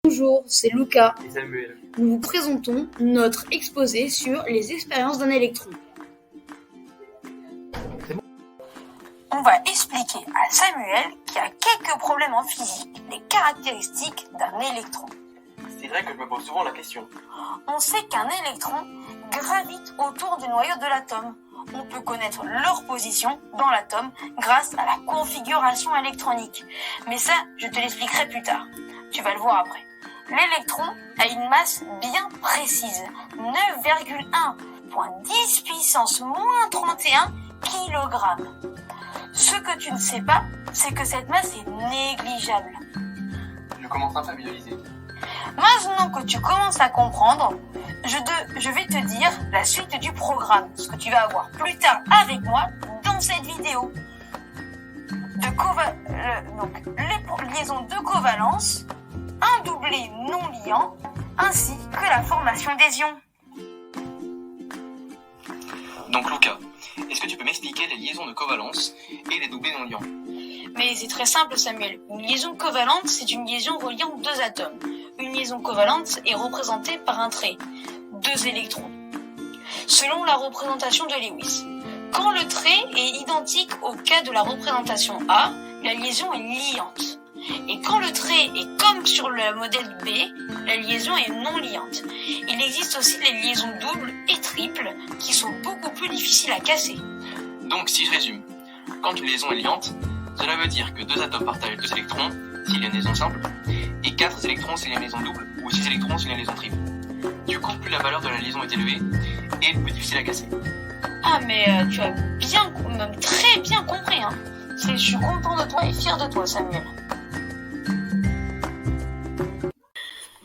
Bonjour, c'est Lucas. Et Samuel. Nous vous présentons notre exposé sur les expériences d'un électron. On va expliquer à Samuel qui a quelques problèmes en physique les caractéristiques d'un électron. C'est vrai que je me pose souvent la question. On sait qu'un électron gravite autour du noyau de l'atome. On peut connaître leur position dans l'atome grâce à la configuration électronique. Mais ça, je te l'expliquerai plus tard. Tu vas le voir après. L'électron a une masse bien précise, 9,1 × 10 puissance moins 31 kg. Ce que tu ne sais pas, c'est que cette masse est négligeable. Je commence un peu à visualiser. Maintenant que tu commences à comprendre, je vais te dire la suite du programme, ce que tu vas avoir plus tard avec moi dans cette vidéo. Donc, les liaisons de covalence, un doublé non liant, ainsi que la formation des ions. Donc Lucas, est-ce que tu peux m'expliquer les liaisons de covalence et les doublés non liants? Mais c'est très simple, Samuel. Une liaison covalente, c'est une liaison reliant deux atomes. Une liaison covalente est représentée par un trait, deux électrons, selon la représentation de Lewis. Quand le trait est identique au cas de la représentation A, la liaison est liante. Et quand le trait est comme sur le modèle B, la liaison est non liante. Il existe aussi les liaisons doubles et triples qui sont beaucoup plus difficiles à casser. Donc si je résume, quand une liaison est liante, cela veut dire que deux atomes partagent deux électrons, s'il y a une liaison simple, et 4 électrons s'il y a une liaison double, ou 6 électrons s'il y a une liaison triple. Du coup, plus la valeur de la liaison est élevée, et plus difficile à casser. Ah mais tu as bien, même très bien compris, hein. Je suis content de toi et fier de toi, Samuel.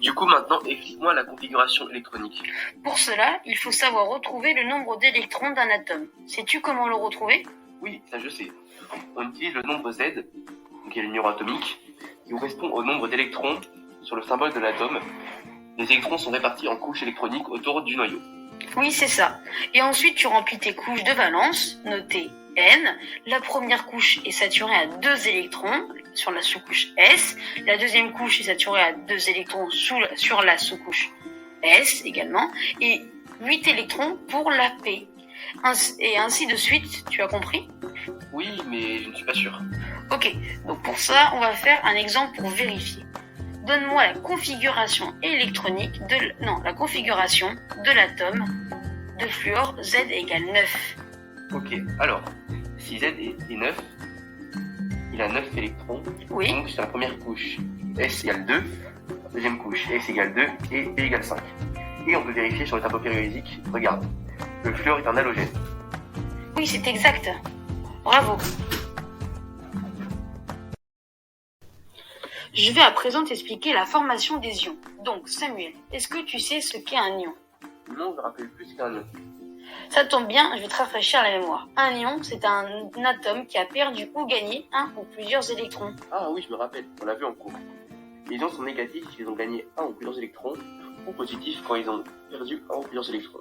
Du coup, maintenant, explique-moi la configuration électronique. Pour cela, il faut savoir retrouver le nombre d'électrons d'un atome. Sais-tu comment le retrouver? Oui, ça je sais. On utilise le nombre Z, qui est le numéro atomique, qui correspond au nombre d'électrons sur le symbole de l'atome. Les électrons sont répartis en couches électroniques autour du noyau. Oui, c'est ça. Et ensuite, tu remplis tes couches de valence, notées N. La première couche est saturée à 2 électrons sur la sous-couche S. La deuxième couche est saturée à 2 électrons sur la sous-couche S également. Et 8 électrons pour la P. Et ainsi de suite, tu as compris? Oui, mais je ne suis pas sûr. Ok, donc pour ça, on va faire un exemple pour vérifier. Donne-moi la configuration électronique la configuration de l'atome de fluor Z égale 9. Ok, alors, si Z est 9, il a 9 électrons. Oui. Donc sur la première couche, S égale 2, deuxième couche, S égale 2 et P égale 5. Et on peut vérifier sur le tableau périodique. Regarde, le fluor est un halogène. Oui, c'est exact. Bravo. Je vais à présent t'expliquer la formation des ions. Donc, Samuel, est-ce que tu sais ce qu'est un ion? Non, je me rappelle plus ce qu'est un ion. Ça tombe bien, je vais te rafraîchir la mémoire. Un ion, c'est un atome qui a perdu ou gagné un ou plusieurs électrons. Ah oui, je me rappelle, on l'a vu en cours. Les ions sont négatifs s'ils ont gagné un ou plusieurs électrons, ou positifs quand ils ont perdu un ou plusieurs électrons.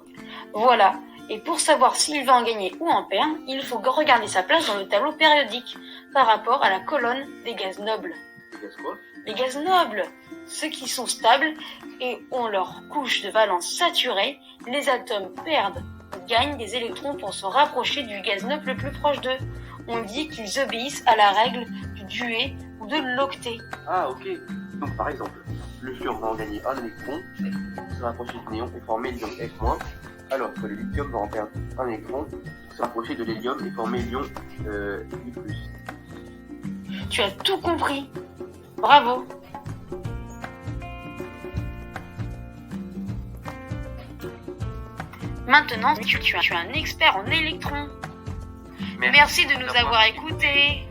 Voilà. Et pour savoir s'il va en gagner ou en perdre, il faut regarder sa place dans le tableau périodique par rapport à la colonne des gaz nobles. Les gaz quoi? Les gaz nobles, ceux qui sont stables et ont leur couche de valence saturée, les atomes perdent ou gagnent des électrons pour se rapprocher du gaz noble le plus proche d'eux. On dit qu'ils obéissent à la règle du duet ou de l'octet. Ah ok, donc par exemple, le fluor va en gagner un électron, se rapprocher du néon et former l'ion F-, alors que le lithium va en perdre un électron, se rapprocher de l'hélium et former l'ion I+. Tu as tout compris. Bravo. Maintenant, tu es un expert en électrons. Merci de nous avoir écoutés.